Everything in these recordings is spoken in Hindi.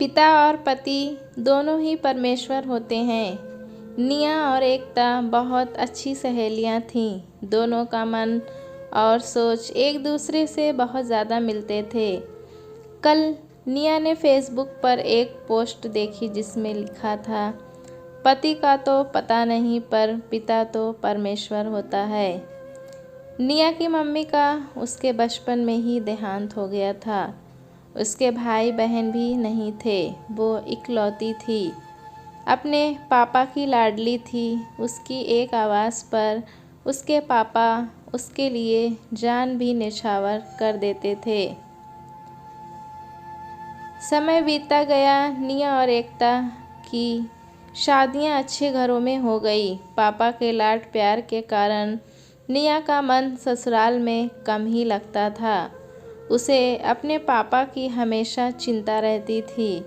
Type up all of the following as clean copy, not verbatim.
पिता और पति दोनों ही परमेश्वर होते हैं। निया और एकता बहुत अच्छी सहेलियां थीं। दोनों का मन और सोच एक दूसरे से बहुत ज़्यादा मिलते थे। कल निया ने फेसबुक पर एक पोस्ट देखी जिसमें लिखा था, पति का तो पता नहीं पर पिता तो परमेश्वर होता है। निया की मम्मी का उसके बचपन में ही देहांत हो गया था। उसके भाई बहन भी नहीं थे, वो इकलौती थी। अपने पापा की लाडली थी। उसकी एक आवाज़ पर उसके पापा उसके लिए जान भी न्यौछावर कर देते थे। समय बीतता गया। निया और एकता की शादियां अच्छे घरों में हो गई। पापा के लाड प्यार के कारण निया का मन ससुराल में कम ही लगता था। उसे अपने पापा की हमेशा चिंता रहती थी।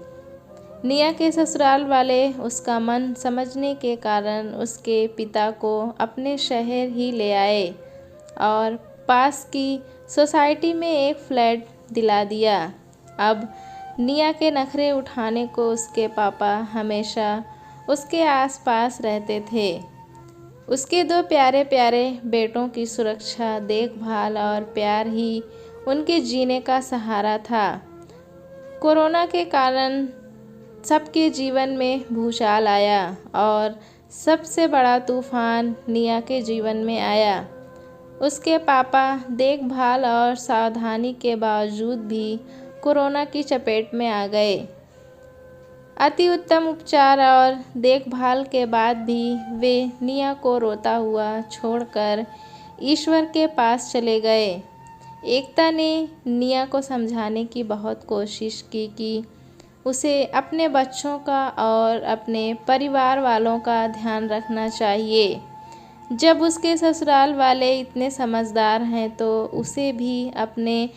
निया के ससुराल वाले उसका मन समझने के कारण उसके पिता को अपने शहर ही ले आए और पास की सोसाइटी में एक फ्लैट दिला दिया। अब निया के नखरे उठाने को उसके पापा हमेशा उसके आसपास रहते थे। उसके दो प्यारे प्यारे बेटों की सुरक्षा, देखभाल और प्यार ही उनके जीने का सहारा था। कोरोना के कारण सबके जीवन में भूचाल आया और सबसे बड़ा तूफान निया के जीवन में आया। उसके पापा देखभाल और सावधानी के बावजूद भी कोरोना की चपेट में आ गए। अति उत्तम उपचार और देखभाल के बाद भी वे निया को रोता हुआ छोड़कर ईश्वर के पास चले गए। एकता ने निया को समझाने की बहुत कोशिश की कि उसे अपने बच्चों का और अपने परिवार वालों का ध्यान रखना चाहिए। जब उसके ससुराल वाले इतने समझदार हैं तो उसे भी अपने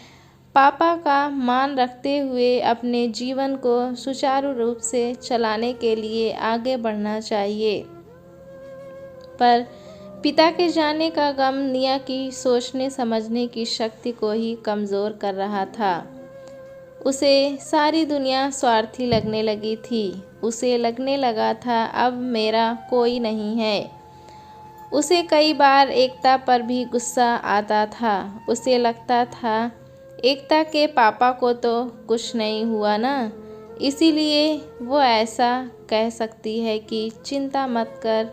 पापा का मान रखते हुए अपने जीवन को सुचारू रूप से चलाने के लिए आगे बढ़ना चाहिए। पर पिता के जाने का गम निया की सोचने समझने की शक्ति को ही कमज़ोर कर रहा था। उसे सारी दुनिया स्वार्थी लगने लगी थी। उसे लगने लगा था अब मेरा कोई नहीं है। उसे कई बार एकता पर भी गुस्सा आता था। उसे लगता था एकता के पापा को तो कुछ नहीं हुआ ना, इसीलिए वो ऐसा कह सकती है कि चिंता मत कर,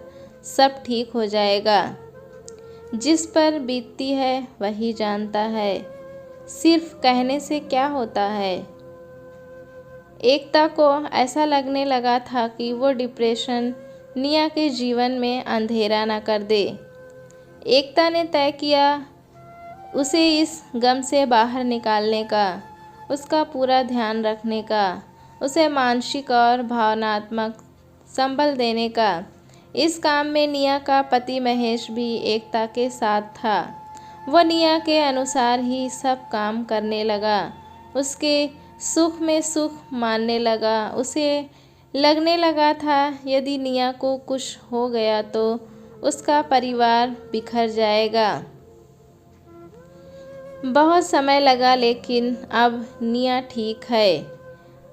सब ठीक हो जाएगा। जिस पर बीतती है वही जानता है, सिर्फ कहने से क्या होता है। एकता को ऐसा लगने लगा था कि वो डिप्रेशन निया के जीवन में अंधेरा न कर दे। एकता ने तय किया उसे इस गम से बाहर निकालने का, उसका पूरा ध्यान रखने का, उसे मानसिक और भावनात्मक संबल देने का। इस काम में निया का पति महेश भी एकता के साथ था। वह निया के अनुसार ही सब काम करने लगा, उसके सुख में सुख मानने लगा। उसे लगने लगा था यदि निया को कुछ हो गया तो उसका परिवार बिखर जाएगा। बहुत समय लगा लेकिन अब निया ठीक है।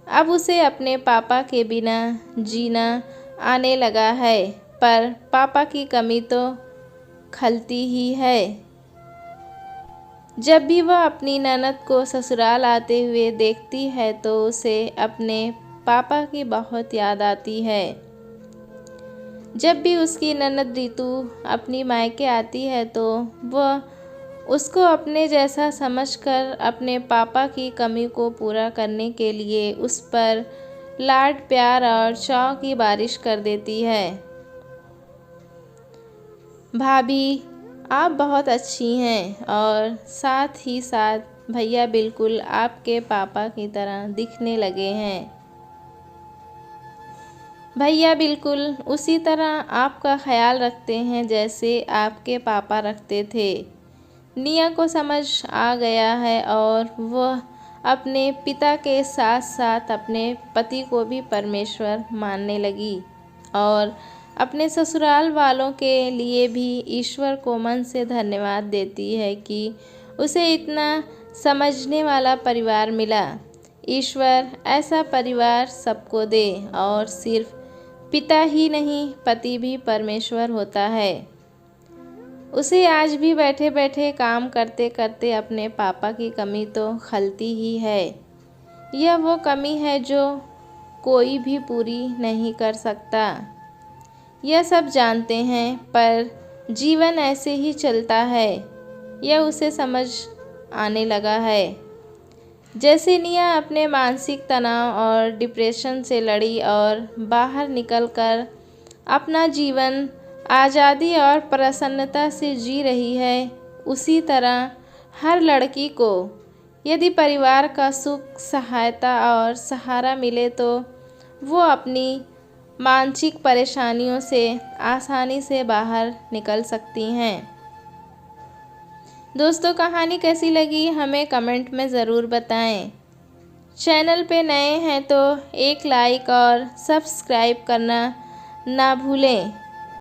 अब उसे अपने पापा के बिना जीना आने लगा है, पर पापा की कमी तो खलती ही है। जब भी वह अपनी ननद को ससुराल आते हुए देखती है तो उसे अपने पापा की बहुत याद आती है। जब भी उसकी ननद रितु अपनी मायके आती है तो वह उसको अपने जैसा समझकर अपने पापा की कमी को पूरा करने के लिए उस पर लाड प्यार और चाव की बारिश कर देती है। भाभी, आप बहुत अच्छी हैं और साथ ही साथ भैया बिल्कुल आपके पापा की तरह दिखने लगे हैं। भैया बिल्कुल उसी तरह आपका ख्याल रखते हैं जैसे आपके पापा रखते थे। निया को समझ आ गया है और वह अपने पिता के साथ साथ अपने पति को भी परमेश्वर मानने लगी और अपने ससुराल वालों के लिए भी ईश्वर को मन से धन्यवाद देती है कि उसे इतना समझने वाला परिवार मिला। ईश्वर ऐसा परिवार सबको दे और सिर्फ पिता ही नहीं, पति भी परमेश्वर होता है। उसे आज भी बैठे बैठे काम करते करते अपने पापा की कमी तो खलती ही है। यह वो कमी है जो कोई भी पूरी नहीं कर सकता। यह सब जानते हैं, पर जीवन ऐसे ही चलता है, यह उसे समझ आने लगा है। जैसे निया अपने मानसिक तनाव और डिप्रेशन से लड़ी और बाहर निकलकर अपना जीवन आज़ादी और प्रसन्नता से जी रही है, उसी तरह हर लड़की को यदि परिवार का सुख, सहायता और सहारा मिले तो वो अपनी मानसिक परेशानियों से आसानी से बाहर निकल सकती हैं। दोस्तों, कहानी कैसी लगी हमें कमेंट में ज़रूर बताएं। चैनल पे नए हैं तो एक लाइक और सब्सक्राइब करना ना भूलें।